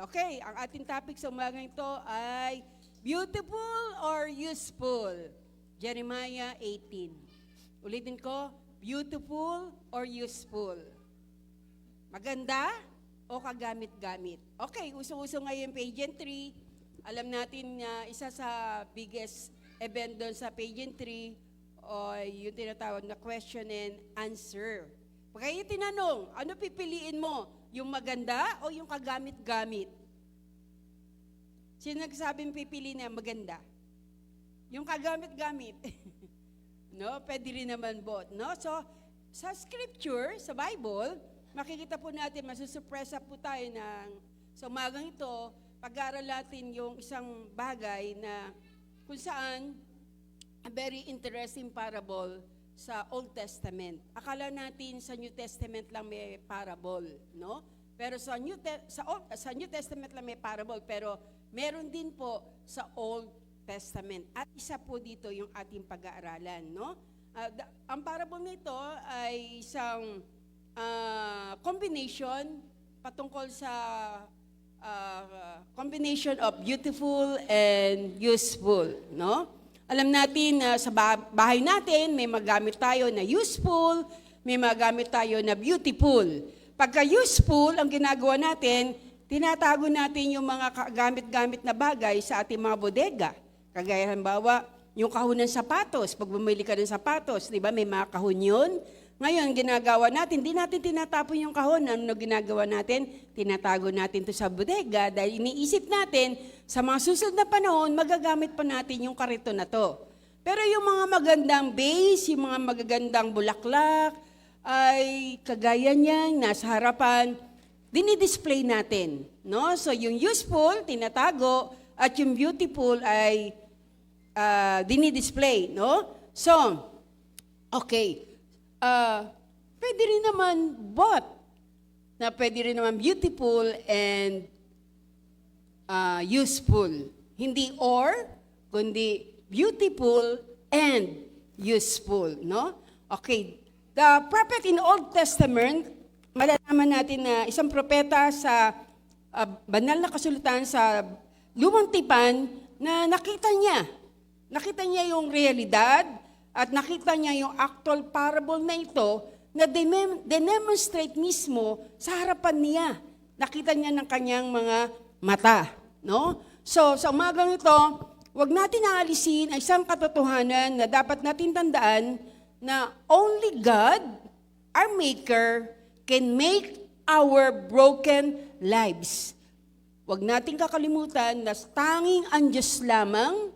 Okay, ang ating topic sa umagang ito ay beautiful or useful? Jeremiah 18. Ulitin ko, beautiful or useful? Maganda o kagamit-gamit? Okay, uso-uso ngayon pageant 3. Alam natin na isa sa biggest event doon sa pageant 3 o yung tinatawag na question and answer. Pag kayo tinanong, ano pipiliin mo? Yung maganda o yung kagamit-gamit? Sino nagsabing pipili na maganda? Yung kagamit-gamit. No, pwede rin naman both, no? So, sa scripture, sa Bible, makikita po natin, masusurpresa po tayo sa umagang ito, pag-aaral natin yung isang bagay na kung saan a very interesting parable sa Old Testament. Akala natin sa New Testament lang may parable, no? Pero sa New Testament lang may parable, pero meron din po sa Old Testament. At isa po dito yung ating pag-aaralan, no? Ang parable nito ay isang combination patungkol sa combination of beautiful and useful, no? Alam natin na sa bahay natin, may magamit tayo na useful, may magamit tayo na beautiful. Pagka useful, ang ginagawa natin, tinatago natin yung mga gamit-gamit na bagay sa ating mga bodega. Kagaya halimbawa, yung kahon ng sapatos. Pag bumili ka ng sapatos, di ba, may mga kahon yun. Ngayon, ginagawa natin, di natin tinatapon yung kahon. Ano ginagawa natin? Tinatago natin to sa bodega dahil iniisip natin, sa mga susunod na panahon, magagamit pa natin yung karito na to. Pero yung mga magandang base, yung mga magagandang bulaklak, ay kagaya niyan, nasa harapan, dinidisplay natin. No? So yung useful, tinatago, at yung beautiful ay dinidisplay. No? So, okay. Pwede rin naman both. Na pwede rin naman beautiful and useful. Hindi or, kundi beautiful and useful. No? Okay. The prophet in Old Testament, malalaman natin na isang propeta sa banal na kasulatan sa Lumang Tipan na nakita niya yung realidad at nakita niya yung actual parable na ito na demonstrate mismo sa harapan niya. Nakita niya ng kanyang mga mata. No? So, sa umagang ito, huwag natin aalisin ang isang katotohanan na dapat natin tandaan na only God, our Maker, can make our broken lives. Huwag natin kakalimutan na tanging ang Diyos lamang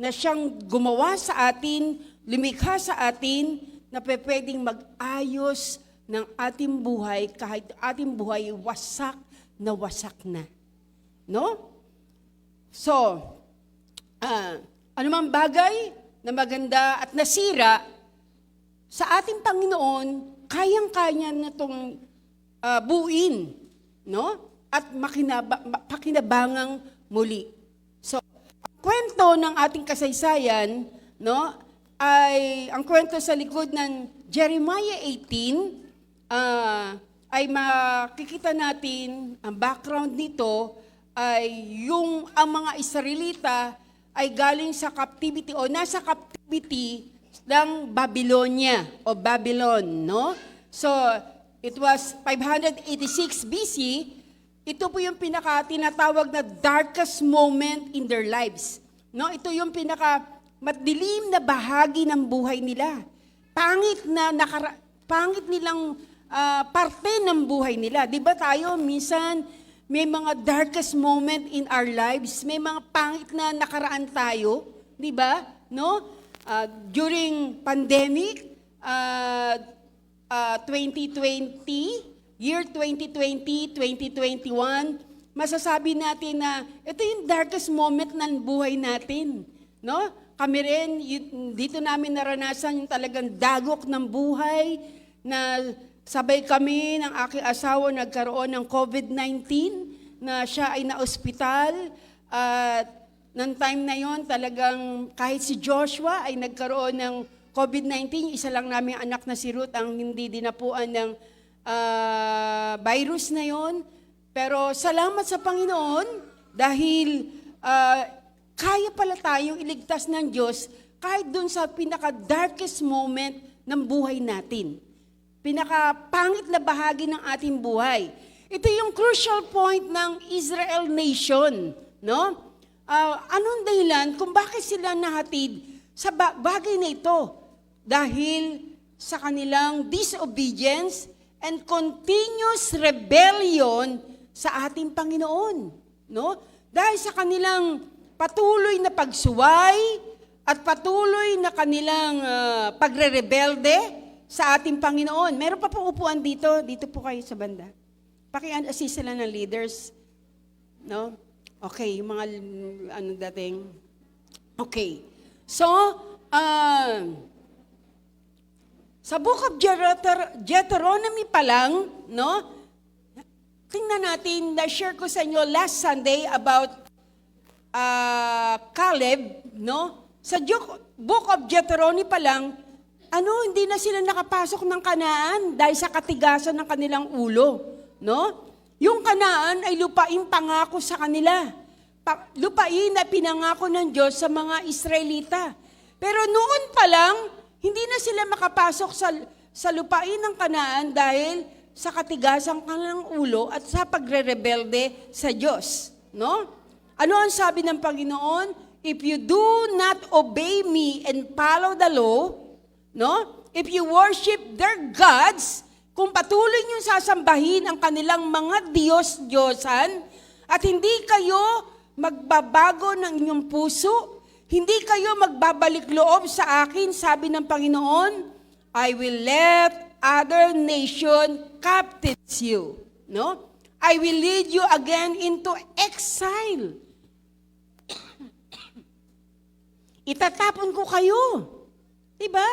na siyang gumawa sa atin, lumikha sa atin, na pwedeng mag-ayos ng ating buhay kahit ating buhay wasak na. No? So, anumang bagay na maganda at nasira, sa ating Panginoon, kayang-kaya na itong buuin, no? At pakinabangang muli. So, ang kwento ng ating kasaysayan, no, ay ang kwento sa likod ng Jeremiah 18, ay makikita natin, ang background nito ay ang mga Israelita ay galing sa captivity o nasa captivity ng Babylonia o Babylon, no? So, it was 586 BC. Ito po yung tinatawag na darkest moment in their lives. No? Ito yung madilim na bahagi ng buhay nila. Pangit nilang parte ng buhay nila. Di ba tayo, minsan, may mga darkest moment in our lives. May mga pangit na nakaraan tayo. Di ba? No? During pandemic, 2020, year 2020, 2021, masasabi natin na ito yung darkest moment ng buhay natin. No? Kami rin, dito namin naranasan yung talagang dagok ng buhay na sabay kami ng aking asawa nagkaroon ng COVID-19 na siya ay na-ospital at ng time na yon talagang kahit si Joshua ay nagkaroon ng COVID-19, isa lang namin anak na si Ruth ang hindi dinapuan ng virus na yon. Pero salamat sa Panginoon dahil kaya pala tayong iligtas ng Diyos kahit dun sa pinaka-darkest moment ng buhay natin. Pinaka-pangit na bahagi ng ating buhay. Ito yung crucial point ng Israel nation, no? Anong dahilan kung bakit sila nahatid sa bagay na ito? Dahil sa kanilang disobedience and continuous rebellion sa ating Panginoon, no? Dahil sa kanilang patuloy na pagsuway at patuloy na kanilang pagre-rebelde sa ating Panginoon. Meron pa pong upuan dito. Dito po kayo sa banda. Paki-assist sila ng leaders. No? Okay, yung mga dating. Okay. So, sa Book of Deuteronomy pa lang, no? Tingnan natin, na-share ko sa inyo last Sunday about Caleb, no? Sa Book of Deuteronomy pa lang, hindi na sila nakapasok ng Kanaan dahil sa katigasan ng kanilang ulo. No? Yung Kanaan ay lupaing pangako sa kanila. Lupain na pinangako ng Diyos sa mga Israelita. Pero noon pa lang, hindi na sila makapasok sa lupain ng Kanaan dahil sa katigasan ng kanilang ulo at sa pagre-rebelde sa Diyos. No? Ano ang sabi ng Panginoon? If you do not obey me and follow the law, no? If you worship their gods, kung patuloy niyong sasambahin ang kanilang mga Diyos-Diyosan, at hindi kayo magbabago ng inyong puso, hindi kayo magbabalik loob sa akin, sabi ng Panginoon, I will let other nation captives you. No? I will lead you again into exile. Itatapon ko kayo. Diba?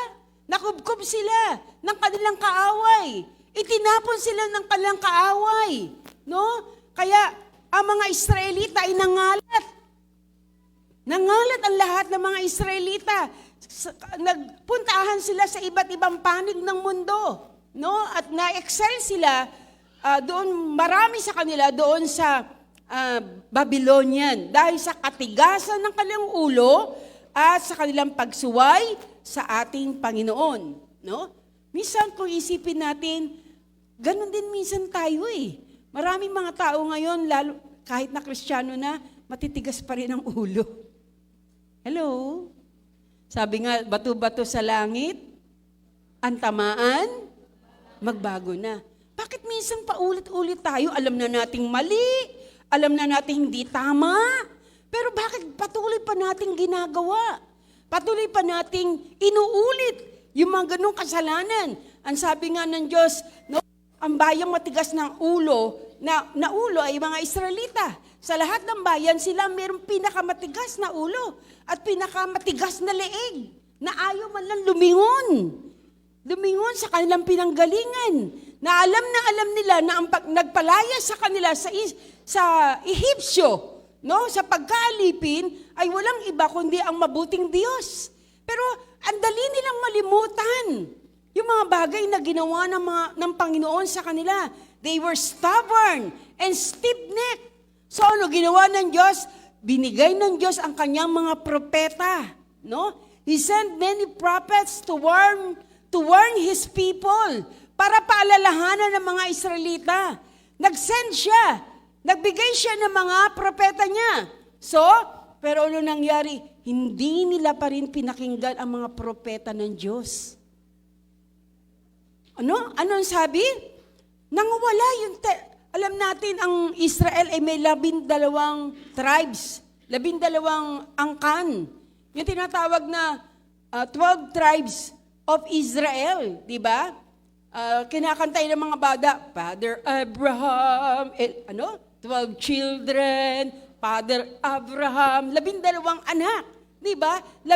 Nakubkob sila ng kanilang kaaway. Itinapon sila ng kanilang kaaway. No? Kaya ang mga Israelita ay nangalat. Nangalat ang lahat ng mga Israelita. Nagpuntahan sila sa iba't ibang panig ng mundo. No? At na-excel sila doon, marami sa kanila doon sa Babylonian. Dahil sa katigasan ng kanilang ulo at sa kanilang pagsuway sa ating Panginoon. No? Minsan kung isipin natin, ganun din minsan tayo eh. Maraming mga tao ngayon, lalo kahit na Kristiyano na, matitigas pa rin ang ulo. Hello? Sabi nga, bato-bato sa langit, ang tamaan, magbago na. Bakit minsan paulit-ulit tayo? Alam na nating mali, alam na nating hindi tama, pero bakit patuloy pa nating ginagawa? Patuloy pa nating inuulit yung mga ganong kasalanan. Ang sabi nga ng Diyos, no, ang bayang matigas ng ulo, na ulo ay mga Israelita. Sa lahat ng bayan, sila mayroong pinakamatigas na ulo at pinakamatigas na leeg na ayaw man lang lumingon. Lumingon sa kanilang pinanggalingan. Na alam nila na ang nagpalaya sa kanila sa Ehipsyo, no, sa pagkaalipin, ay walang iba kundi ang mabuting Diyos. Pero ang dali nilang malimutan yung mga bagay na ginawa ng Panginoon sa kanila. They were stubborn and stiff-necked. So ano ginawa ng Diyos? Binigay ng Diyos ang kanyang mga propeta. No? He sent many prophets to warn His people para paalalahanan ng mga Israelita. Nag-send siya. Nagbigay siya ng mga propeta niya. So, pero ano nangyari? Hindi nila pa rin pinakinggan ang mga propeta ng Diyos. Ano? Ano ang sabi? Nangawala yung alam natin, ang Israel ay may 12 tribes. 12 angkan. Yung tinatawag na 12 tribes of Israel. Di ba? Kinakantay ng mga bada, Father Abraham, 12 children, Father Abraham, 12 anak. Di ba? 12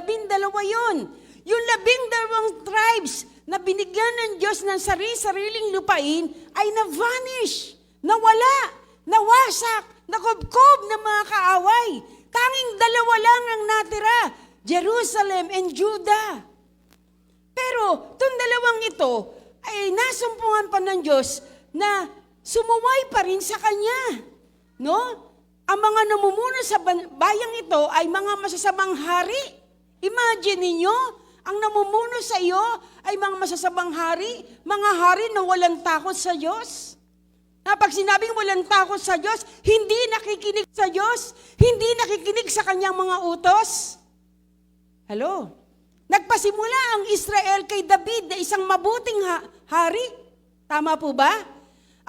yun. Yung 12 tribes na binigyan ng Diyos ng sariling lupain ay na-vanish, nawala, nawasak, nakubkob ng mga kaaway. Tanging 2 lang ang natira, Jerusalem and Judah. Pero itong 2 ito ay nasumpungan pa ng Diyos na sumuway pa rin sa kanya. No? Ang mga namumuno sa bayang ito ay mga masasamang hari. Imagine ninyo, ang namumuno sa iyo ay mga masasamang hari, mga hari na walang takot sa Diyos. Na pag sinabing walang takot sa Diyos, hindi nakikinig sa Diyos, hindi nakikinig sa kanyang mga utos. Hello? Nagpasimula ang Israel kay David na isang mabuting hari. Tama po ba?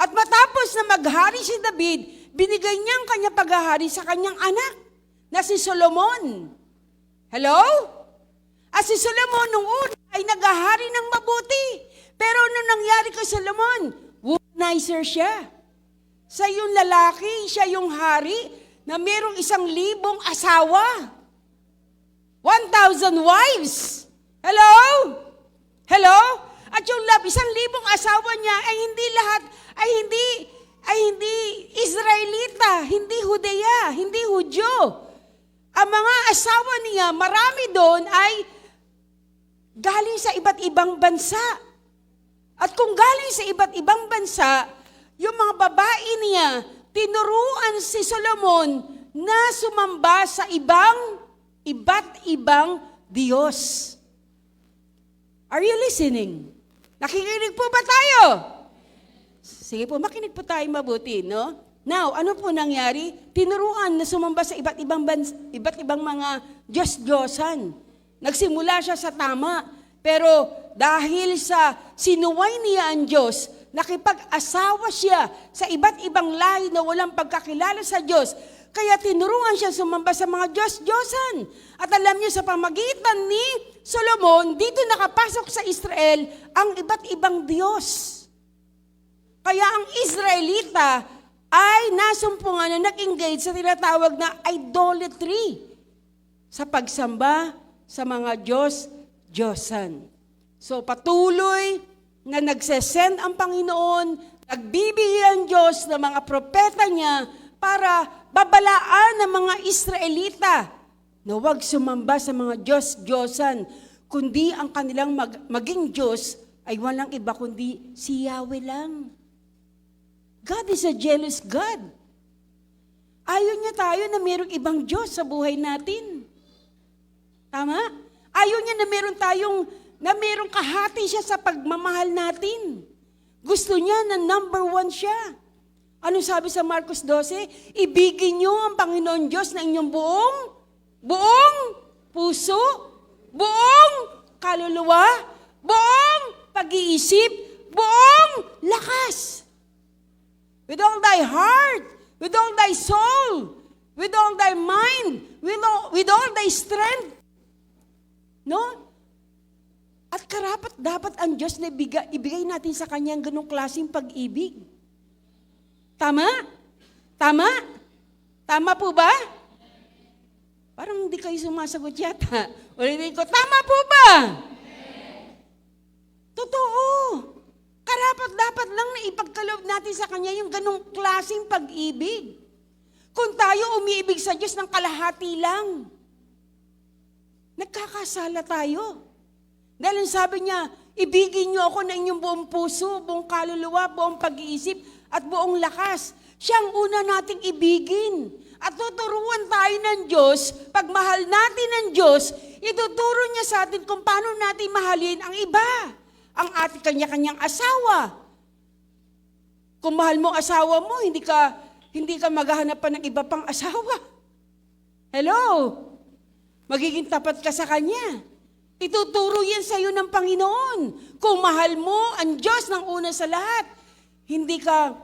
At matapos na maghari si David, binigay niya ang kanyang paghahari sa kanyang anak na si Solomon. Hello? At si Solomon nung una ay naghahari ng mabuti. Pero nung nangyari kay Solomon, womanizer siya. Sa yung lalaki, siya yung hari na mayroong 1,000 asawa. 1,000 wives. Hello? Hello? At yung 1,000 asawa niya ay hindi lahat, ay hindi Israelita, hindi Hudea, hindi Hudyo. Ang mga asawa niya, marami doon ay galing sa iba't ibang bansa. At kung galing sa iba't ibang bansa, yung mga babae niya, tinuruan si Solomon na sumamba sa iba't ibang Diyos. Are you listening? Nakikinig po ba tayo? Sige po, makinig po tayo mabuti, no? Now, ano po nangyari? Tinuruan na sumamba sa iba't ibang mga Diyos-Diyosan. Nagsimula siya sa tama, pero dahil sa sinuway niya ang Diyos, nakipag-asawa siya sa iba't ibang lahi na walang pagkakilala sa Diyos, kaya tinuruan siya sumamba sa mga Diyos-Diyosan. At alam niyo, sa pamagitan ni Solomon, dito nakapasok sa Israel ang iba't ibang Diyos. Kaya ang Israelita ay nasumpungan na nag-engage sa tinatawag na idolatry sa pagsamba sa mga Diyos-Diyosan. So patuloy na nagsesend ang Panginoon, nagbibigay ang Diyos ng mga propeta niya para babalaan ng mga Israelita na huwag sumamba sa mga Diyos-Diyosan, kundi ang kanilang maging Diyos ay walang iba kundi si Yahweh lang. God is a jealous God. Ayaw niya tayo na mayroong ibang Diyos sa buhay natin. Tama? Ayaw niya na mayroong kahati siya sa pagmamahal natin. Gusto niya na number 1 siya. Ano sabi sa Marcos 12? Ibigin niyo ang Panginoon Diyos na inyong buong puso, buong kaluluwa, buong pag-iisip, buong lakas. With all thy heart, with all thy soul, with all thy mind, with all thy strength. No? At karapat dapat ang Diyos na ibigay natin sa Kanya ang ganong klaseng pag-ibig. Tama? Tama? Tama po ba? Parang hindi kayo sumasagot yata. Ulitin ko, tama po ba? Totoo. Karapat dapat lang na ipagkaloob natin sa Kanya yung ganong klaseng pag-ibig. Kung tayo umiibig sa Diyos ng kalahati lang, nagkakasala tayo. Dahil sabi niya, ibigin niyo ako na inyong buong puso, buong kaluluwa, buong pag-iisip, at buong lakas. Siya ang una nating ibigin. At tuturuan tayo ng Diyos, pag mahal natin ng Diyos, ituturo niya sa atin kung paano natin mahalin ang iba. Ang ating kanya-kanyang asawa. Kung mahal mo asawa mo, hindi ka maghahanap pa ng iba pang asawa. Hello? Magiging tapat ka sa Kanya. Ituturo yan sa iyo ng Panginoon. Kung mahal mo ang Diyos ng una sa lahat, hindi ka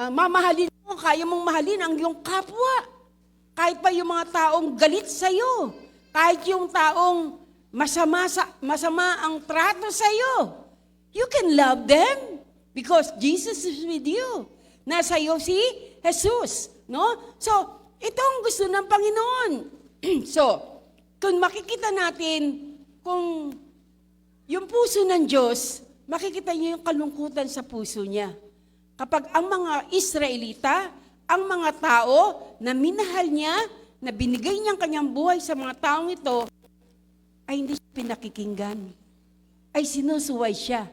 mamahalin mo, kaya mong mahalin ang iyong kapwa. Kahit pa yung mga taong galit sa iyo, kahit yung taong masama ang trato sa iyo, you can love them because Jesus is with you. Nasa iyo si Jesus, no? So, ito ang gusto ng Panginoon. So, kung makikita natin kung yung puso ng Diyos, makikita niyo yung kalungkutan sa puso niya. Kapag ang mga Israelita, ang mga tao na minahal niya, na binigay niyang kanyang buhay sa mga taong ito, ay hindi siya pinakikinggan. Ay sinusuway siya.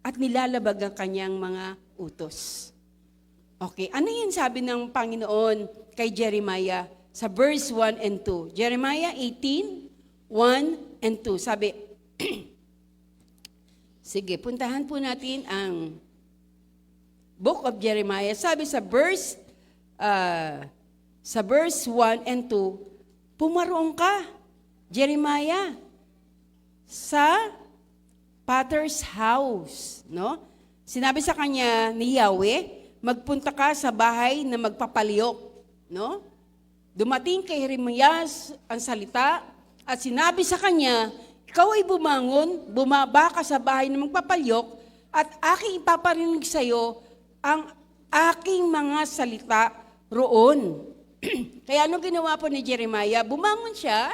at nilalabag ang kanyang mga utos. Okay, ano yun sabi ng Panginoon kay Jeremiah sa verse 1 and 2? Jeremiah 18, 1 and 2. Sabi, sige, puntahan po natin ang Book of Jeremiah. Sabi sa verse 1 and 2, pumaroon ka, Jeremiah, sa potter's house, no? Sinabi sa kanya ni Yahweh, magpunta ka sa bahay na magpapaliyok, no? Dumating kay Jeremias ang salita at sinabi sa kanya, ikaw ay bumangon, bumaba ka sa bahay na magpapaliyok at aking ipaparinig sa iyo ang aking mga salita roon. Kaya ano ginawa po ni Jeremiah? Bumangon siya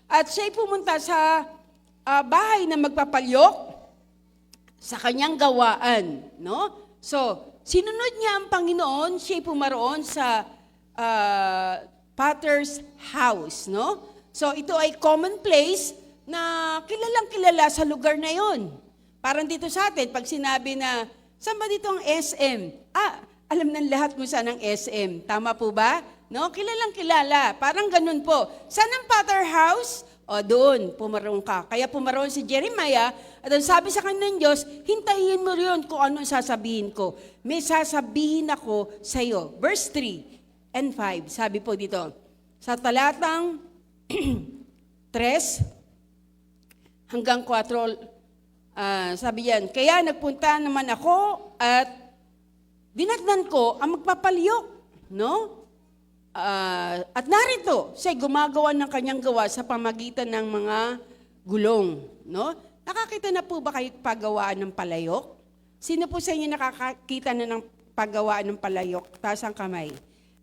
at siya'y pumunta sa bahay na magpapalyok sa kanyang gawaan, no? So, sinunod niya ang Panginoon, siya'y pumaroon sa potter's house, no? So, ito ay common place na kilalang kilala sa lugar na yon. Parang dito sa atin, pag sinabi na, saan ba dito ang SM? Alam ng lahat kung saan ang SM. Tama po ba? No? Kilalang kilala. Parang ganun po. Saan ang potter house? O doon, pumaroon ka. Kaya pumaroon si Jeremiah at ang sabi sa kanya ng Diyos, hintayin mo rin kung ano sasabihin ko. May sasabihin ako sa iyo. Verse 3 and 5, sabi po dito, sa talatang 3 hanggang 4, sabi yan, kaya nagpunta naman ako at dinatnan ko ang magpapaliyok, no? At narito, siya'y gumagawa ng kanyang gawa sa pamagitan ng mga gulong. No? Nakakita na po ba kayo paggawaan ng palayok? Sino po sa inyo nakakita na ng paggawaan ng palayok? Taas ang kamay.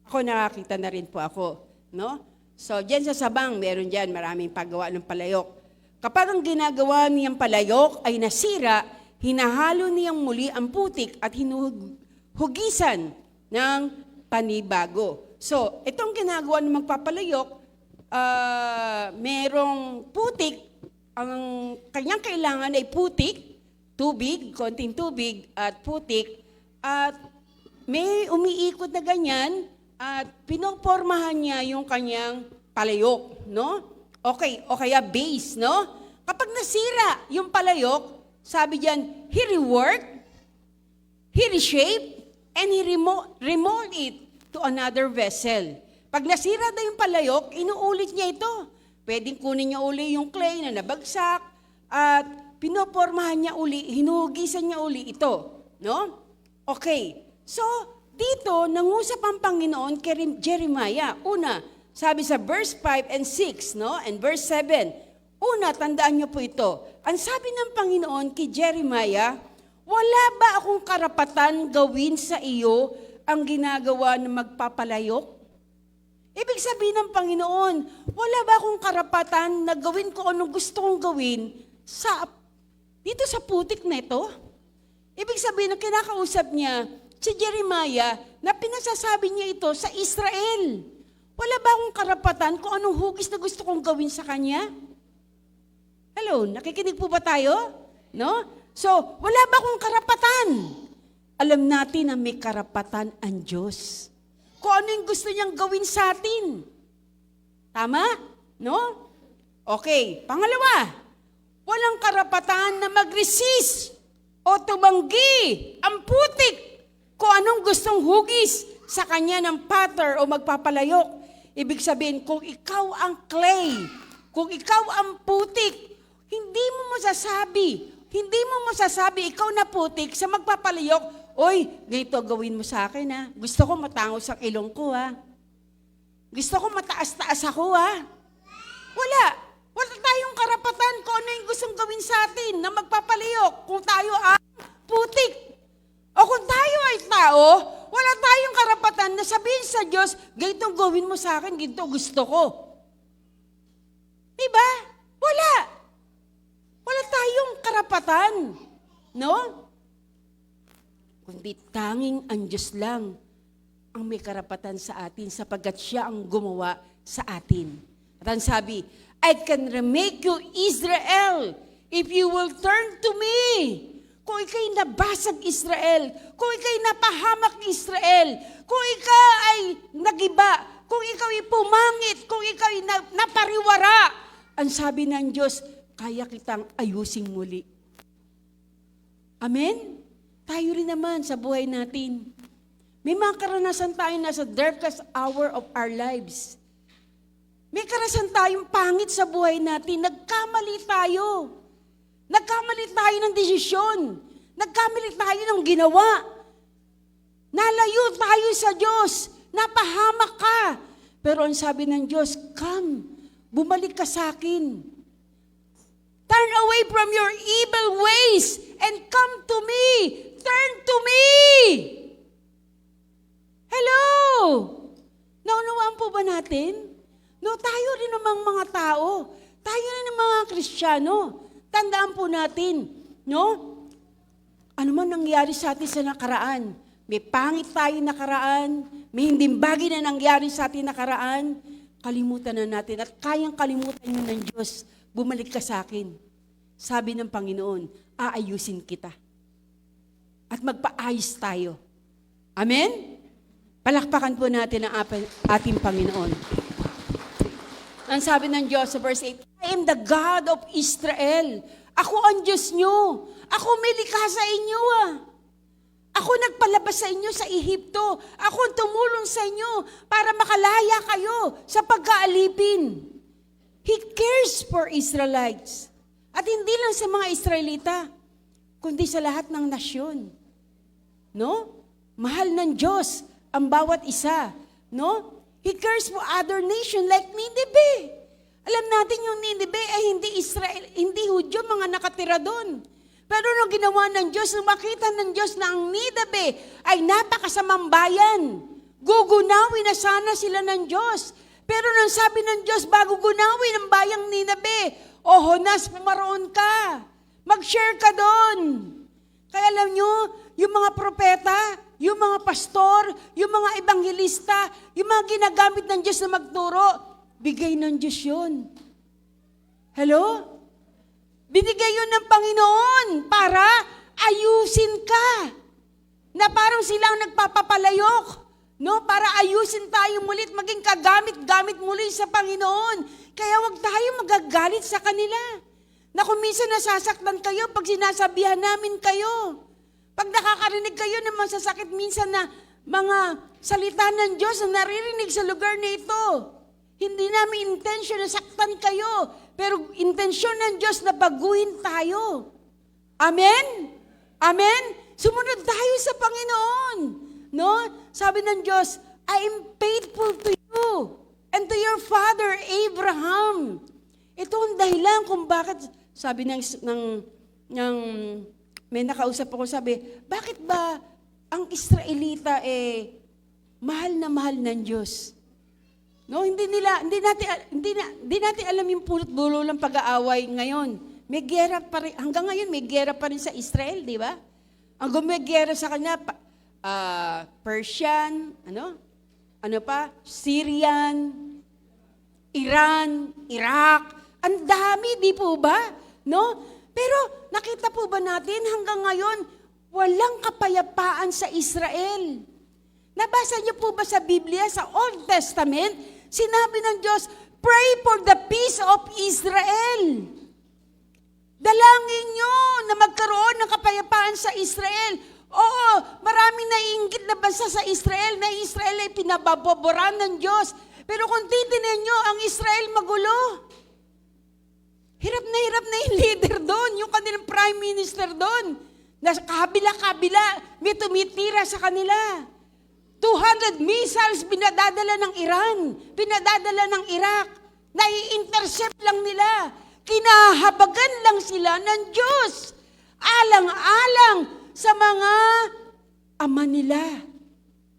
Ako nakakita na rin po ako. No? So, dyan sa Sabang, meron dyan maraming paggawa ng palayok. Kapag ang ginagawa niyang palayok ay nasira, hinahalo niyang muli ang putik at hinuhugisan ng panibago. So, itong ginagawa ng magpapalayok, merong putik, ang kanyang kailangan ay putik, tubig, konting tubig at putik, at may umiikot na ganyan, at pinopormahan niya yung kanyang palayok, no? Okay, o kaya base, no? Kapag nasira yung palayok, sabi diyan, he reworked, he reshaped, and he remolded it to another vessel. Pag nasira na yung palayok, inuulit niya ito. Pwedeng kunin niya uli yung clay na nabagsak at pinopormahan niya uli, hinuhugisan niya uli ito. No? Okay. So, dito, nangusap ang Panginoon kay Jeremiah. Una, sabi sa verse 5 and 6, no? And verse 7. Una, tandaan niyo po ito. Ang sabi ng Panginoon kay Jeremiah, wala ba akong karapatan gawin sa iyo ang ginagawa ng magpapalayok? Ibig sabihin ng Panginoon, wala ba akong karapatan na gawin ko anong gusto kong gawin dito sa putik na ito? Ibig sabihin na kinakausap niya si Jeremiah na pinasasabi niya ito sa Israel. Wala ba akong karapatan kung anong hugis na gusto kong gawin sa kanya? Hello, nakikinig po ba tayo? No? So, wala ba akong karapatan? Alam natin na may karapatan ang Diyos. Kung ano yung gusto niyang gawin sa atin. Tama? No? Okay, pangalawa, walang karapatan na mag-resist o tumanggi ang putik kung anong gustong hugis sa kanya ng potter o magpapalayok. Ibig sabihin, kung ikaw ang clay, kung ikaw ang putik, hindi mo masasabi, ikaw na putik sa magpapalayok, oy, ganito gawin mo sa akin ha. Gusto ko matangos ang ilong ko ha. Gusto ko mataas-taas ako ha. Wala. Wala tayong karapatan kung ano yung gustong gawin sa atin na magpapalayok kung tayo ang putik. O kung tayo ay tao, wala tayong karapatan na sabihin sa Diyos, ganito gawin mo sa akin, ganito gusto ko. Diba? Wala. Wala tayong karapatan. No? Kundi tanging ang Diyos lang ang may karapatan sa atin sapagkat siya ang gumawa sa atin. At ang sabi, I can remake you Israel if you will turn to me. kung ikaw'y nabasag Israel, kung ikaw'y napahamak Israel, kung ikaw ay nagiba, kung ikaw'y pumangit, kung ikaw'y napariwara, ang sabi ng Diyos, kaya kitang ayusin muli. Amen? Tayo rin naman sa buhay natin. May mga karanasan tayo na sa darkest hour of our lives. May karanasan tayong pangit sa buhay natin. Nagkamali tayo. Nagkamali tayo ng desisyon. Nagkamali tayo ng ginawa. Nalayo tayo sa Diyos. Napahamak ka. Pero ang sabi ng Diyos, come, bumalik ka sa akin. Turn away from your evil ways and come to me. Turn to me. Hello! Naunawaan po ba natin? No, tayo rin namang mga tao. Tayo rin ng mga Kristiyano. Tandaan po natin, no? Ano man nangyari sa atin sa nakaraan? May pangit tayo nakaraan, may hindi bagay na nangyari sa atin nakaraan, kalimutan na natin at kayang kalimutan yun ng Diyos. Bumalik ka sa akin. Sabi ng Panginoon, aayusin kita. At magpaayos tayo. Amen? Palakpakan po natin ang ating Panginoon. Ang sabi ng Diyos sa verse 8, I am the God of Israel. Ako ang Diyos nyo. Ako may likha sa inyo Ako nagpalabas sa inyo sa Ehipto. Ako ang tumulong sa inyo para makalaya kayo sa pagkaalipin. He cares for Israelites. At hindi lang sa mga Israelita, kundi sa lahat ng nasyon. No? Mahal ng Diyos ang bawat isa. No? He cares for other nation like Nineveh. Alam natin yung Nineveh ay hindi Israel, hindi Hudyo, mga nakatira doon. Pero nung ginawa ng Diyos, nung makita ng Diyos na ang Nineveh ay napakasamang bayan, gugunawin na sana sila ng Diyos. Pero nung sabi ng Diyos, bago gunawin ang bayang Nineveh, o Jonas, pumaroon ka. Mag-share ka doon. Kaya alam nyo, yung mga propeta, yung mga pastor, yung mga ebanghelista, yung mga ginagamit ng Diyos na magturo, bigay ng Diyos yun. Hello? Binigay yun ng Panginoon para ayusin ka. Na parang silang nagpapapalayok. No? Para ayusin tayo mulit, maging kagamit-gamit muli sa Panginoon. Kaya wag tayo magagalit sa kanila. Na kung minsan nasasaktan kayo pag sinasabihan namin kayo. Pag nakakarinig kayo ng masasakit minsan na mga salita ng Diyos na naririnig sa lugar na ito, hindi namin intensyon na saktan kayo, pero intensyon ng Diyos na baguhin tayo. Amen? Amen? Sumunod tayo sa Panginoon. No? Sabi ng Diyos, I am faithful to you and to your father Abraham. Ito ang dahilan kung bakit, sabi ng may nakausap ako, sabi, bakit ba ang Israelita mahal na mahal ng Diyos? No, hindi natin alam yung pulot dulo ng pag-aaway ngayon. May gera pa rin, hanggang ngayon may gera pa rin sa Israel, di ba? Ang gumagera sa kanya, Persian, Syrian, Iran, Iraq, ang dami, di po ba? No? Pero nakita po ba natin hanggang ngayon, walang kapayapaan sa Israel. Nabasa niyo po ba sa Biblia, sa Old Testament, sinabi ng Diyos, pray for the peace of Israel. Dalangin niyo na magkaroon ng kapayapaan sa Israel. Oo, maraming naiinggit na bansa sa Israel, na Israel ay pinababoboran ng Diyos. Pero kung titignan niyo, ang Israel magulo. Hirap na yung leader doon, yung kanilang prime minister doon. Na kabila-kabila, may tumitira sa kanila. 200 missiles pinadadala ng Iran, pinadadala ng Iraq. Nai-intercept lang nila. Kinahabagan lang sila ng Diyos. Alang-alang sa mga ama nila.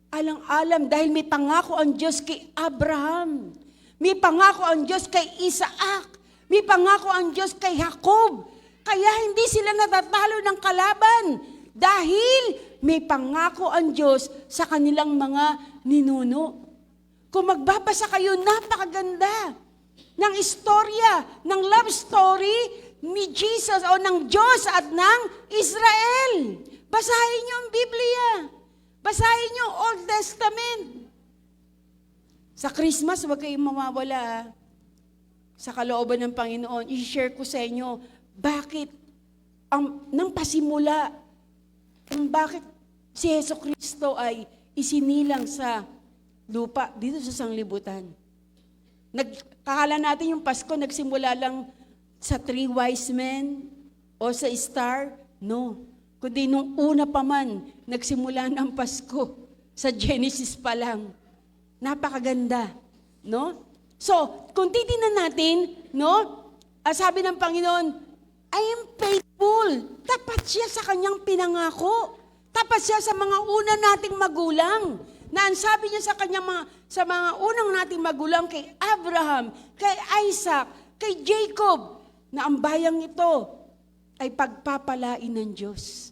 Alang-alang dahil may pangako ang Diyos kay Abraham. May pangako ang Diyos kay Isaac. May pangako ang Diyos kay Jacob. Kaya hindi sila natatalo ng kalaban. Dahil may pangako ang Diyos sa kanilang mga ninuno. Kung magbabasa kayo, napakaganda ng istorya, ng love story ni Jesus o ng Diyos at ng Israel. Basahin niyo ang Biblia. Basahin niyo ang Old Testament. Sa Christmas, huwag kayong mawawala. Sa kalooban ng Panginoon, i-share ko sa inyo, bakit nang pasimula, kung bakit si Yeso Kristo ay isinilang sa lupa, dito sa sanglibutan. Kakala natin yung Pasko, nagsimula lang sa 3 wise men o sa star. No. Kundi nung una pa man, nagsimula ng Pasko. Sa Genesis pa lang. Napakaganda. No? So, kung titingnan natin, no? Sabi ng Panginoon, I am faithful. Tapat siya sa kanyang pinangako. Tapat siya sa mga una nating magulang. Na ang sabi niya sa mga unang nating magulang, kay Abraham, kay Isaac, kay Jacob, na ang bayang ito ay pagpapalain ng Diyos.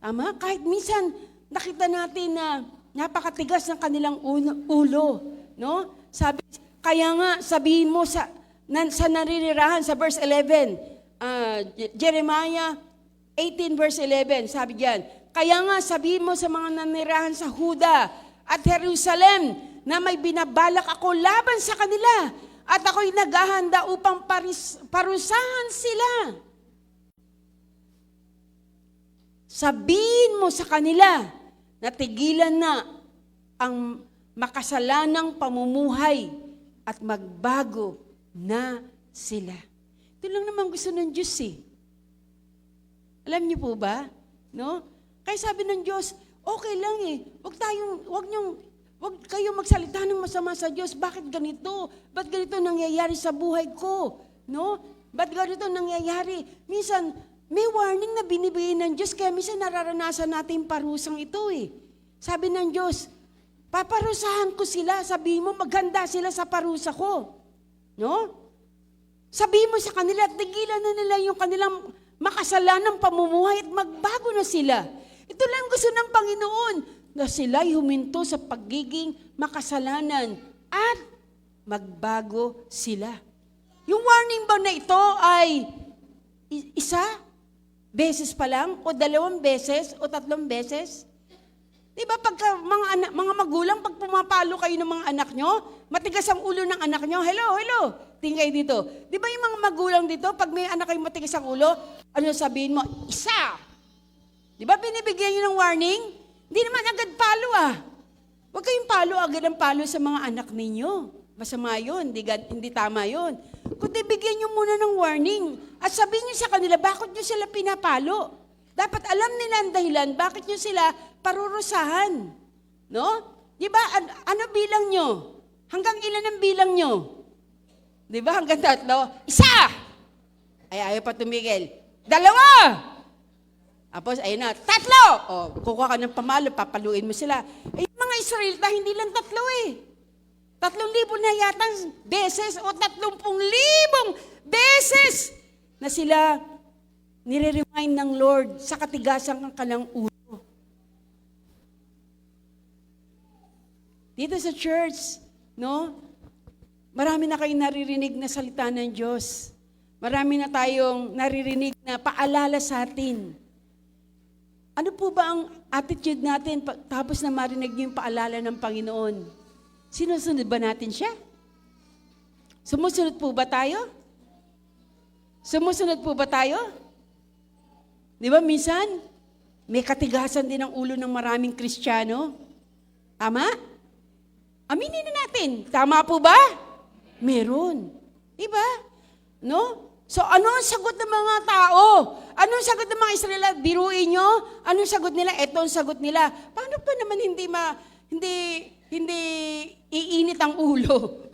Tama? Kahit minsan, nakita natin na napakatigas ng kanilang ulo. No? Kaya nga, sabihin mo sa naririrahan sa verse 11, Jeremiah 18 verse 11, sabi diyan, kaya nga sabihin mo sa mga nanirahan sa Huda at Jerusalem na may binabalak ako laban sa kanila at ako'y naghahanda upang parusahan sila. Sabihin mo sa kanila na tigilan na ang makasalanang pamumuhay at magbago na sila. Ito lang naman gusto ng Diyos eh. Alam niyo po ba? No? Kaya sabi ng Diyos, okay lang eh. Huwag kayong magsalita ng masama sa Diyos. Bakit ganito? Ba't ganito nangyayari sa buhay ko? No? Ba't ganito nangyayari? Minsan, may warning na binibigay ng Diyos, kaya minsan nararanasan natin parusang ito eh. Sabi ng Diyos, paparusahan ko sila. Sabihin mo, maghanda sila sa parusa ko. No? Sabihin mo sa kanila, tigilan na nila yung kanilang makasalanang pamumuhay at magbago na sila. Ito lang gusto ng Panginoon, na sila'y huminto sa pagiging makasalanan at magbago sila. Yung warning ba na ito ay isa? Beses pa lang? O 2 beses? O 3 beses? Diba pagka mga magulang, pag pumapalo kayo ng mga anak nyo, matigas ang ulo ng anak nyo, hello, tingin kayo dito. Diba yung mga magulang dito, pag may anak kayo matigas ang ulo, ano sabihin mo? Isa! Diba binibigyan nyo ng warning? Hindi naman agad palo ah. Huwag kayong palo agad ang palo sa mga anak ninyo. Masama yun, hindi tama yun. Kundi bigyan nyo muna ng warning at sabihin nyo sa kanila, bakit nyo sila pinapalo? Dapat alam nila ang dahilan, bakit nyo sila parurusahan? No? Di ba? Ano bilang nyo? Hanggang ilan ang bilang nyo? Di ba? Hanggang 3? Isa! Ay, ayaw pa tumigil. 2! Tapos, ayun na, 3! O, kukuha ka ng pamalo, papaluin mo sila. Eh, yung mga Israelita, hindi lang 3 eh. 3,000 na yata beses o 30,000 beses na sila nire-remind ng Lord sa katigasan ng kanilang ulo. Dito sa church, no? Marami na kayong naririnig na salita ng Diyos. Marami na tayong naririnig na paalala sa atin. Ano po ba ang attitude natin tapos na marinig niyo yung paalala ng Panginoon? Sinusunod ba natin siya? Sumusunod po ba tayo? Sumusunod po ba tayo? Di ba minsan, may katigasan din ang ulo ng maraming Kristiyano. Tama? Aminin na natin. Tama po ba? Meron. Di ba? No? So, ano ang sagot ng mga tao? Ano ang sagot ng mga Israelita? Biruin nyo? Ano ang sagot nila? Ito ang sagot nila. Paano pa naman hindi iinit ang ulo?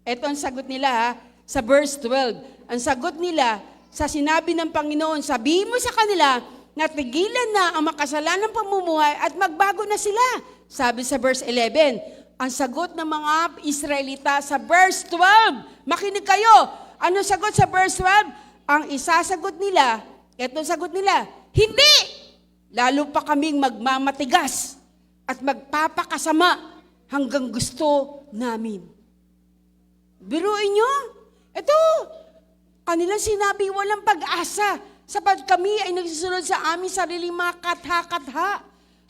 Ito ang sagot nila ha, sa verse 12. Ang sagot nila, sa sinabi ng Panginoon, sabihin mo sa kanila na tigilan na ang makasalanang pamumuhay at magbago na sila. Sabi sa verse 11, ang sagot ng mga Israelita sa verse 12, makinig kayo, ano sagot sa verse 12? Ang isasagot nila, etong sagot nila, hindi! Lalo pa kaming magmamatigas at magpapakasama hanggang gusto namin. Biruin nyo? Ito, Kanilang sinabi, walang pag-asa, sapat kami ay nagsusunod sa aming sariling mga katha-katha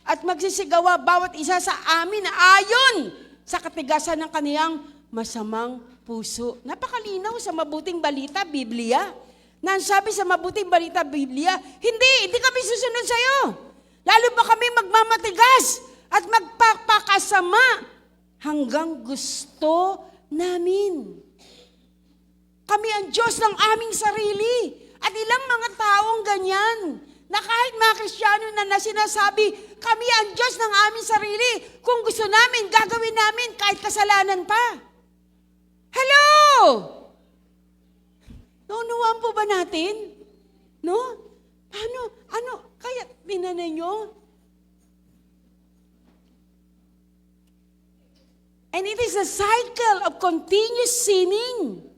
at magsisigawa bawat isa sa amin ayon sa katigasan ng kaniyang masamang puso. Napakalinaw sa mabuting balita, Biblia. Na ang sabi sa mabuting balita, Biblia, hindi kami susunod sa iyo. Lalo ba kami magmamatigas at magpapakasama hanggang gusto namin. Kami ang Diyos ng aming sarili. At ilang mga taong ganyan, na kahit mga Kristiyano na sinasabi, kami ang Diyos ng aming sarili. Kung gusto namin, gagawin namin kahit kasalanan pa. Hello! Naunuwaan po ba natin? No? Kaya tinanay nyo? And it is a cycle of continuous sinning.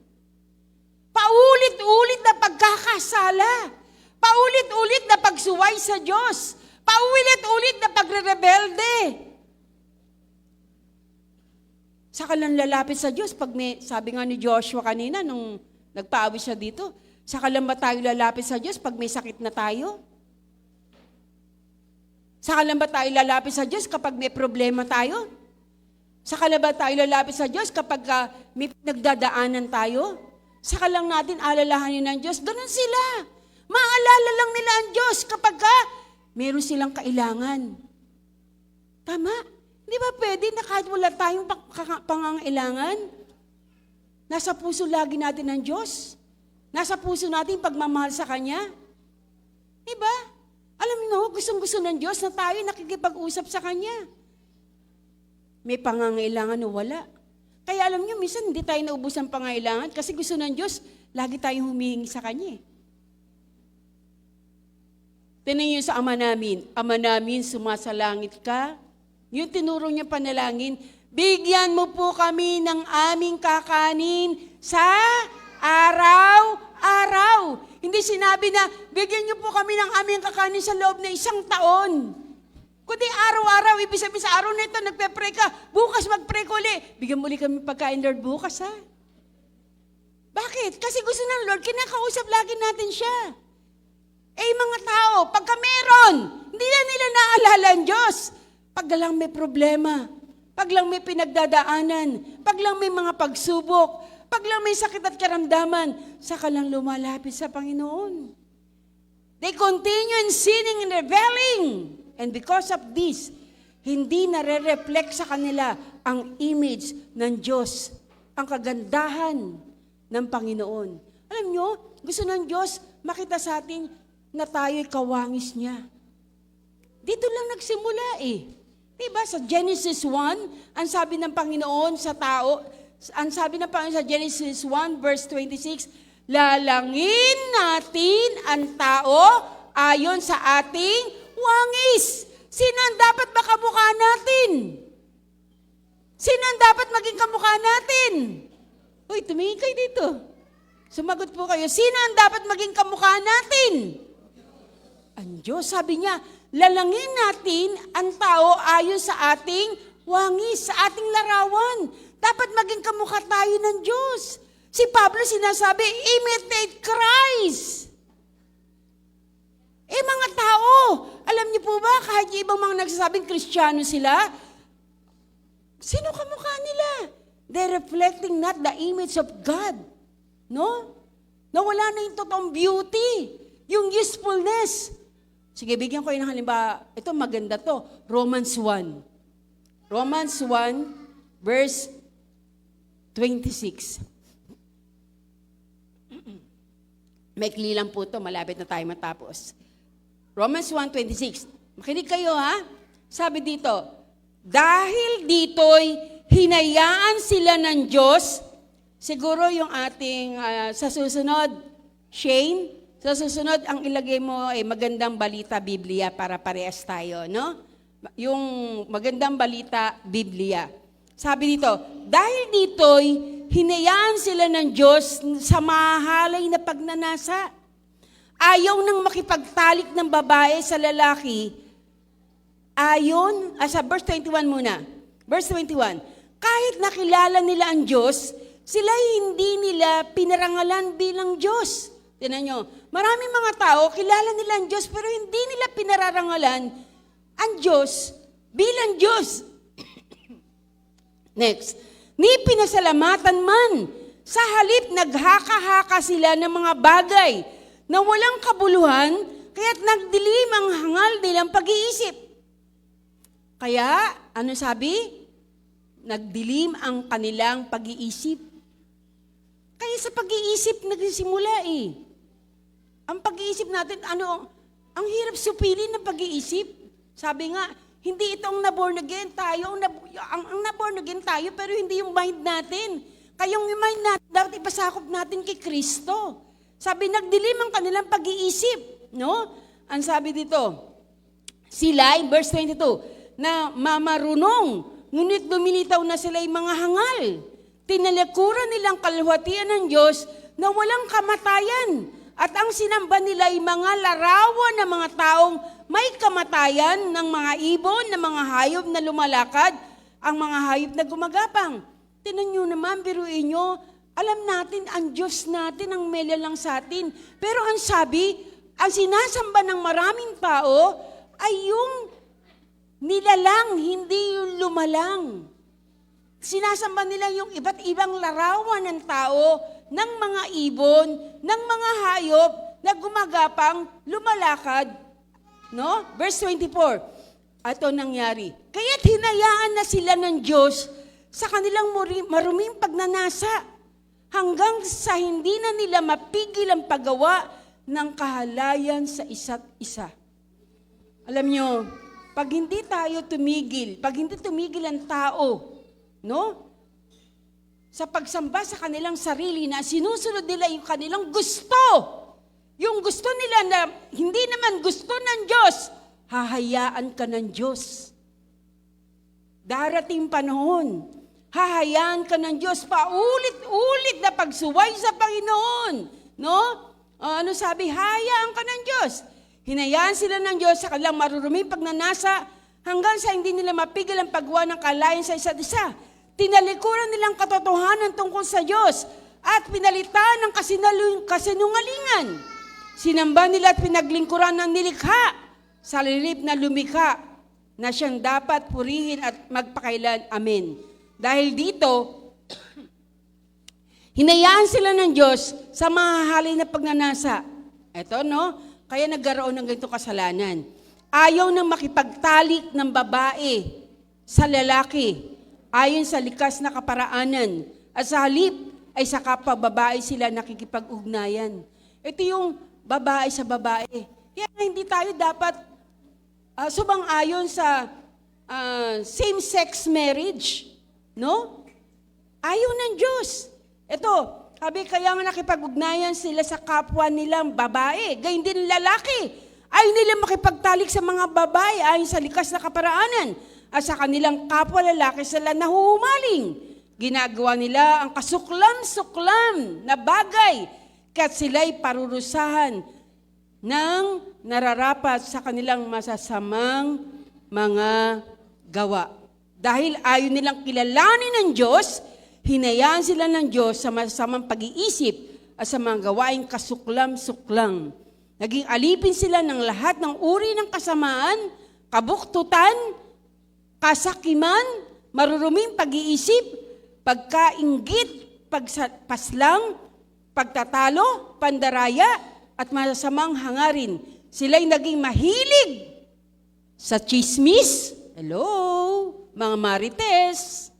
Paulit-ulit na pagkakasala. Paulit-ulit na pagsuway sa Diyos. Paulit-ulit na pagre-rebelde. Saka lang lalapit sa Diyos pag may, sabi nga ni Joshua kanina nung nagpaawit siya dito, saka lang ba tayo lalapit sa Diyos pag may sakit na tayo? Saka lang ba tayo lalapit sa Diyos kapag may problema tayo? Saka lang ba tayo lalapit sa Diyos kapag may nagdadaanan tayo? Saka lang natin alalahanin ng Diyos. Ganun sila. Maalala lang nila ang Diyos kapag meron silang kailangan. Tama? Di ba pwede na kahit wala tayong pangangailangan? Nasa puso lagi natin ang Diyos. Nasa puso natin pagmamahal sa Kanya. Di ba? Alam niyo, gustong-gusto ng Diyos na tayo nakikipag-usap sa Kanya. May pangangailangan o wala. Kaya alam niyo, minsan hindi tayo naubos ng pangangailangan kasi gusto ng Diyos, lagi tayong humihingi sa Kanya. Tingnan niyo sa Ama namin, sumasalangit ka. Yung tinuro niya panalangin, bigyan mo po kami ng aming kakanin sa araw-araw. Hindi sinabi na, bigyan niyo po kami ng aming kakanin sa loob ng 1 taon. Kundi araw-araw, ibig sabihin sa araw na ito, nagpe-pray ka, bukas mag-pray ko ulit. Bigyan mo ulit kami pagkain, Lord, bukas ha. Bakit? Kasi gusto ng Lord, kinakausap lagi natin siya. Mga tao, pagka meron, hindi na nila naalala ang Diyos. Pag lang may problema, pag lang may pinagdadaanan, pag lang may mga pagsubok, pag lang may sakit at karamdaman, saka lang lumalapit sa Panginoon. They continue in sinning and rebelling. And because of this, hindi nare-reflect sa kanila ang image ng Diyos, ang kagandahan ng Panginoon. Alam nyo, gusto ng Diyos makita sa atin na tayo'y kawangis niya. Dito lang nagsimula Diba sa Genesis 1, ang sabi ng Panginoon sa tao, ang sabi ng Panginoon sa Genesis 1 verse 26, lalangin natin ang tao ayon sa ating wangis. Sino ang dapat makamukha natin? Sino ang dapat maging kamukha natin? Uy, tumingin kayo dito. Sumagot po kayo. Sino ang dapat maging kamukha natin? Ang Diyos, sabi niya, lalangin natin ang tao ayon sa ating wangis, sa ating larawan. Dapat maging kamukha tayo ng Diyos. Si Pablo sinasabi, imitate Christ. Mga tao, alam niyo po ba, kahit yung ibang mga nagsasabing Kristiyano sila, sino kamukha nila? They're reflecting not the image of God. No? Nawala na yung totoong beauty, yung usefulness. Sige, bigyan ko ng halimbawa. Ito, maganda to. Romans 1. Romans 1, verse 26. Maikli lang po to, malapit na tayo matapos. Romans 1:26. Makinig kayo ha. Sabi dito, dahil dito'y hinayaan sila ng Diyos, siguro yung ating sa susunod, Shane, sa susunod ang ilagay mo ay magandang balita Biblia para parehas tayo, no? Yung magandang balita Biblia. Sabi dito, dahil dito'y hinayaan sila ng Diyos sa mahalay na pagnanasa. Ayaw nang makipagtalik ng babae sa lalaki. Sa verse 21 muna. Verse 21. Kahit nakilala nila ang Diyos, sila hindi nila pinarangalan bilang Diyos. Tingnan nyo, maraming mga tao, kilala nila ang Diyos, pero hindi nila pinararangalan ang Diyos bilang Diyos. Next, ni pinasalamatan man, sa halip naghaka-haka sila ng mga bagay na walang kabuluhan, kaya't nagdilim ang hangal nilang pag-iisip. Kaya, ano sabi? Nagdilim ang kanilang pag-iisip. Kaya sa pag-iisip nagsimula eh. Ang pag-iisip natin, ang hirap supilin ng pag-iisip. Sabi nga, hindi itong na-born again tayo, ang na-born again tayo, pero hindi yung mind natin. Kaya yung mind natin, dapat ipasakop natin kay Kristo. Sabi, nagdilim ang kanilang pag-iisip. No? Ang sabi dito, sila, in verse 22, na mamarunong, ngunit lumilitaw na sila yung mga hangal. Tinalikuran nilang kalwatian ng Diyos na walang kamatayan. At ang sinamba nila ay mga larawan ng mga taong may kamatayan, ng mga ibon, ng mga hayop na lumalakad, ang mga hayop na gumagapang. Tinan nyo naman, biruin nyo, alam natin, ang Diyos natin, ang mela lang sa atin. Pero ang sabi, ang sinasamba ng maraming tao ay yung nilalang, hindi yung lumalang. Sinasamba nila yung iba't ibang larawan ng tao, ng mga ibon, ng mga hayop na gumagapang, lumalakad. No? Verse 24, ito nangyari. Kaya't hinayaan na sila ng Diyos sa kanilang maruming pagnanasa hanggang sa hindi na nila mapigil ang paggawa ng kahalayan sa isa't isa. Alam nyo, pag hindi tayo tumigil, pag hindi tumigil ang tao, no? Sa pagsamba sa kanilang sarili na sinusunod nila yung kanilang gusto, yung gusto nila na hindi naman gusto ng Diyos, hahayaan ka ng Diyos. Darating panahon, hahayaan ka ng Diyos, paulit-ulit na pagsuway sa Panginoon. No? Ano sabi? Hayaan ka ng Diyos. Hinayaan sila ng Diyos sa kanilang maruruming pagnanasa hanggang sa hindi nila mapigil ang paggawa ng kalayan sa isa't isa. Tinalikuran nilang katotohanan tungkol sa Diyos at pinalitan ng kasinungalingan. Sinamba nila at pinaglingkuran ng nilikha sa lilip na lumikha na siyang dapat purihin at magpakailan. Amen. Dahil dito, hinayaan sila ng Diyos sa mahahalin na pagnanasa. Ito, no? Kaya nagkaroon ng ganito kasalanan. Ayaw nang makipagtalik ng babae sa lalaki ayon sa likas na kaparaanan. At sa halip ay sa kapwa-babae sila nakikipag-ugnayan. Ito yung babae sa babae. Kaya hindi tayo dapat subang-ayon sa same-sex marriage. No? Ayaw ng Diyos. Ito, sabi, kaya nga nakipag-ugnayan sila sa kapwa nilang babae. Gayun din lalaki. Ayaw nila makipagtalik sa mga babae ayon sa likas na kaparaanan. At sa kanilang kapwa lalaki sila nahuhumaling. Ginagawa nila ang kasuklam-suklam na bagay. Kaya't sila'y parurusahan ng nararapat sa kanilang masasamang mga gawa. Dahil ayaw nilang kilalanin ng Diyos, hinayaan sila ng Diyos sa masasamang pag-iisip at sa mga gawaing kasuklam-suklam. Naging alipin sila ng lahat ng uri ng kasamaan, kabuktutan, kasakiman, maruruming pag-iisip, pagkainggit, pagpaslang, pagtatalo, pandaraya, at masasamang hangarin. Sila'y naging mahilig sa chismis. Hello, mga marites.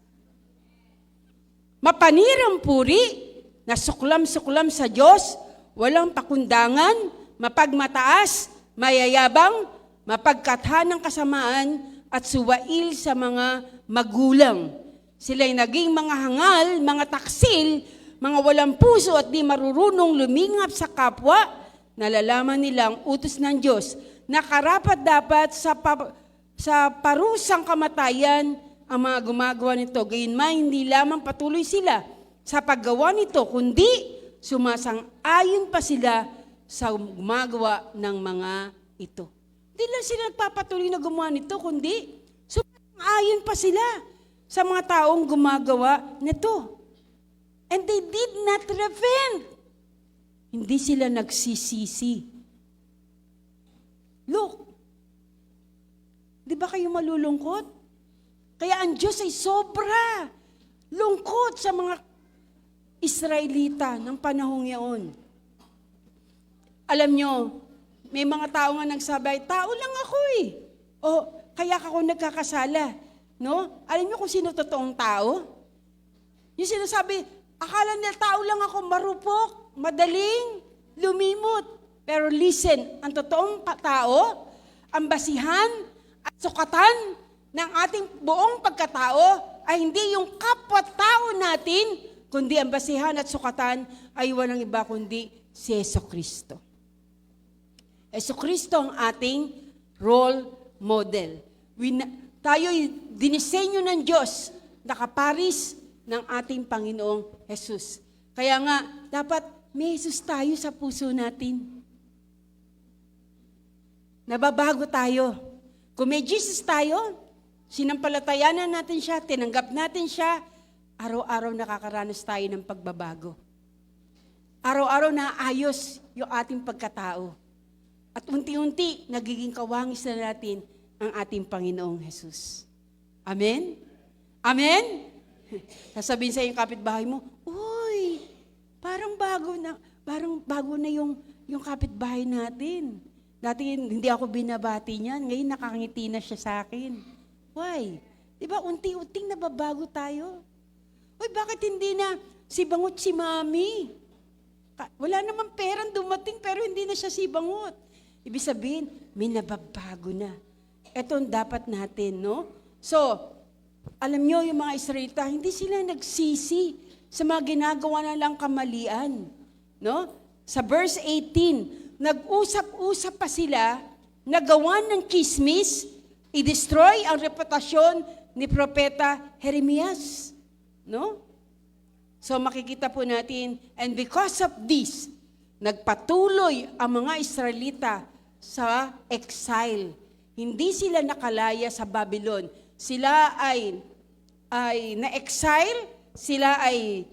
Mapanirang puri, na suklam-suklam sa Diyos, walang pakundangan, mapagmataas, mayayabang, mapagkatha ng kasamaan, at suwail sa mga magulang. Sila'y naging mga hangal, mga taksil, mga walang puso at di marurunong lumingap sa kapwa, nalalaman nilang utos ng Diyos na karapat-dapat sa parusang kamatayan ang mga gumagawa nito. Gayunman, hindi lamang patuloy sila sa paggawa nito, kundi sumasang-ayon pa sila sa gumagawa ng mga ito. Hindi lang sila nagpapatuloy na gumawa nito, kundi sumasang-ayon pa sila sa mga taong gumagawa nito. And they did not repent. Hindi sila nagsisisi. Look, di ba kayo malulungkot? Kaya ang Diyos ay sobra lungkot sa mga Israelita ng panahong yaon. Alam nyo, may mga tao nga nagsabi, tao lang ako eh. O, kaya ako nagkakasala. No? Alam nyo kung sino totoong tao? Yung sinasabi, akala nila tao lang ako, marupok, madaling, lumimot. Pero listen, ang totoong tao, ang basihan at sukatan ng ating buong pagkatao ay hindi yung kapwa-tao natin, kundi ang basihan at sukatan ay walang iba kundi si Jesucristo. Jesucristo ang ating role model. Tayo'y dinisenyo ng Diyos na kaparis ng ating Panginoong Jesus. Kaya nga, dapat may Jesus tayo sa puso natin. Nababago tayo. Kung may Jesus tayo, sinampalatayanan natin siya, tinanggap natin siya, araw-araw nakakaranas tayo ng pagbabago. Araw-araw naayos yung ating pagkatao. At unti-unti, nagiging kawangis na natin ang ating Panginoong Jesus. Amen? Amen? Sasabihin sa iyong kapitbahay mo, uy, parang bago na yung kapitbahay natin. Dati hindi ako binabati niyan, ngayon nakangiti na siya sa akin. Why? Diba, unti-unting nababago tayo. Uy, bakit hindi na si Bangot si Mami? Wala namang perang dumating pero hindi na siya si Bangot. Ibig sabihin, may nababago na. Ito ang dapat natin, no? So, alam nyo, yung mga Israelita, hindi sila nagsisi sa mga ginagawa na lang kamalian. No? Sa verse 18, nag-usap-usap pa sila, nagawa ng chismis, i-destroy ang reputasyon ni Propeta Jeremias. No? So makikita po natin, and because of this, nagpatuloy ang mga Israelita sa exile. Hindi sila nakalaya sa Babylon. Sila ay na-exile, sila ay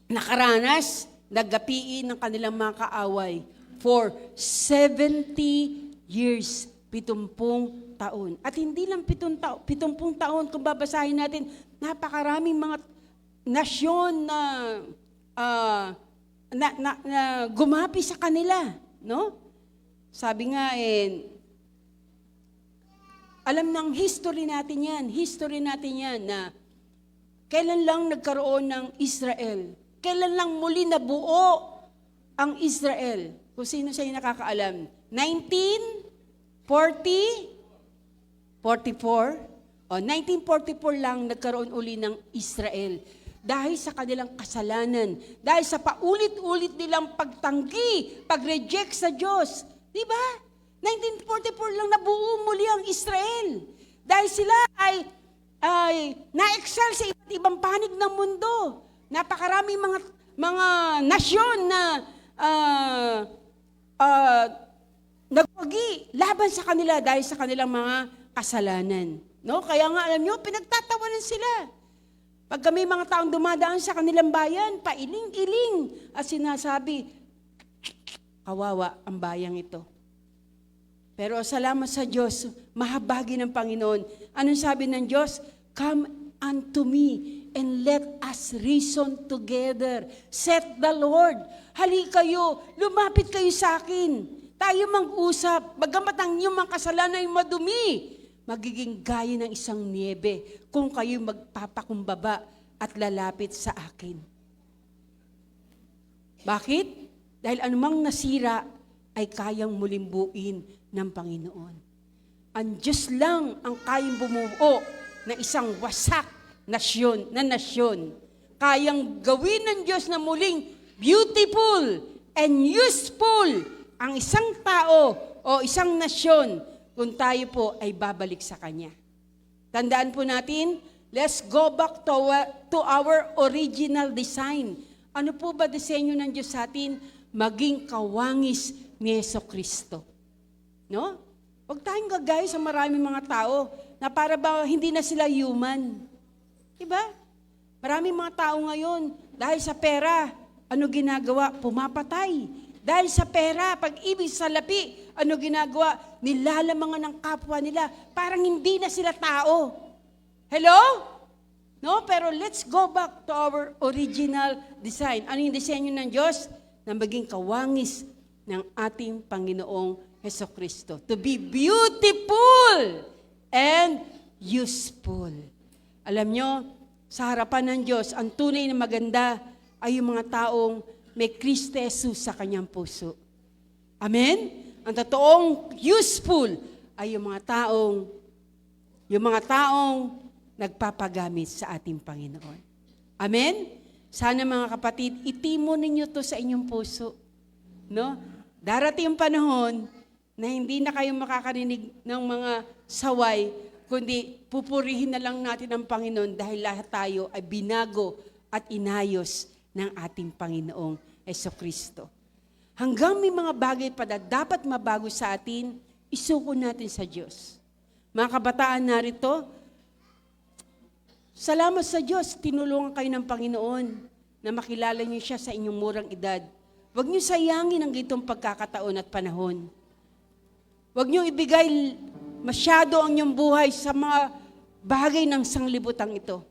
nakaranas, naggapiin ng kanilang mga kaaway for 70 years, 70 taon. At hindi lang 70 taon, kung babasahin natin, napakaraming mga nasyon na gumapi sa kanila, no? Sabi nga, alam ng history natin yan na kailan lang nagkaroon ng Israel, kailan lang muli nabuo ang Israel. Kung sino siya yung nakakaalam. 1944 lang nagkaroon uli ng Israel. Dahil sa kanilang kasalanan, dahil sa paulit-ulit nilang pagtanggi, pag-reject sa Diyos. Di ba? 1944 lang nabuo muli ang Israel. Dahil sila ay na-exile sa iba't ibang panig ng mundo. Napakaraming mga nasyon na nagwagi laban sa kanila dahil sa kanilang mga kasalanan. No? Kaya nga alam nyo, pinagtatawanan sila. Pag may mga taong dumadaan sa kanilang bayan, pailing-iling at sinasabi, kawawa ang bayang ito. Pero salamat sa Diyos, mahabagi ng Panginoon. Anong sabi ng Diyos? Come unto me and let us reason together. Said the Lord. Hali kayo, lumapit kayo sa akin. Tayo mag-usap, bagamat ang inyong mga kasalanan ay madumi, magiging gaya ng isang niebe kung kayo magpapakumbaba at lalapit sa akin. Bakit? Dahil anumang nasira ay kayang muling buuin ng Panginoon. Ang Diyos lang ang kayang bumuo na isang wasak na nasyon. Kayang gawin ng Diyos na muling beautiful and useful ang isang tao o isang nasyon kung tayo po ay babalik sa Kanya. Tandaan po natin, let's go back to our original design. Ano po ba disenyo ng Diyos sa atin? Maging kawangis ni Jesucristo. No? Huwag tayong gagaya sa maraming mga tao na para ba hindi na sila human. Diba? Maraming mga tao ngayon, dahil sa pera, ano ginagawa? Pumapatay. Dahil sa pera, pag-ibig sa lapi, ano ginagawa? Nilalamangan ng kapwa nila. Parang hindi na sila tao. Hello? No? Pero let's go back to our original design. Ano yung disenyo ng Diyos? Na maging kawangis ng ating Panginoong Hesukristo. To be beautiful and useful. Alam nyo, sa harapan ng Diyos, ang tunay na maganda ay yung mga taong may Kristo Jesus sa kanyang puso. Amen? Ang totoong useful ay yung mga taong nagpapagamit sa ating Panginoon. Amen? Sana mga kapatid, itimo ninyo to sa inyong puso. No? Darating yung panahon na hindi na kayo makakarinig ng mga saway, kundi pupurihin na lang natin ang Panginoon dahil lahat tayo ay binago at inayos ng ating Panginoong Hesukristo. Hanggang may mga bagay pa na dapat mabago sa atin, isuko natin sa Diyos. Mga kabataan narito, salamat sa Diyos, tinulungan kayo ng Panginoon na makilala niyo siya sa inyong murang edad. Huwag niyo sayangin ang gitong pagkakataon at panahon. Huwag niyo ibigay masyado ang inyong buhay sa mga bagay ng sanglibutang ito.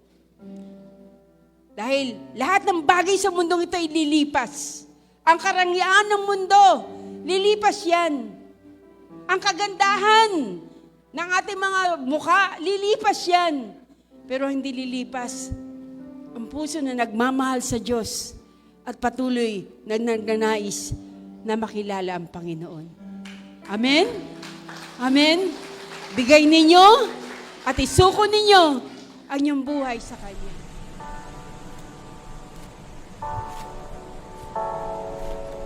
Dahil lahat ng bagay sa mundong ito ay lilipas. Ang karangyaan ng mundo, lilipas yan. Ang kagandahan ng ating mga mukha, lilipas yan. Pero hindi lilipas ang puso na nagmamahal sa Diyos at patuloy na nagnanais na makilala ang Panginoon. Amen? Amen? Bigay ninyo at isuko ninyo ang inyong buhay sa Kanya.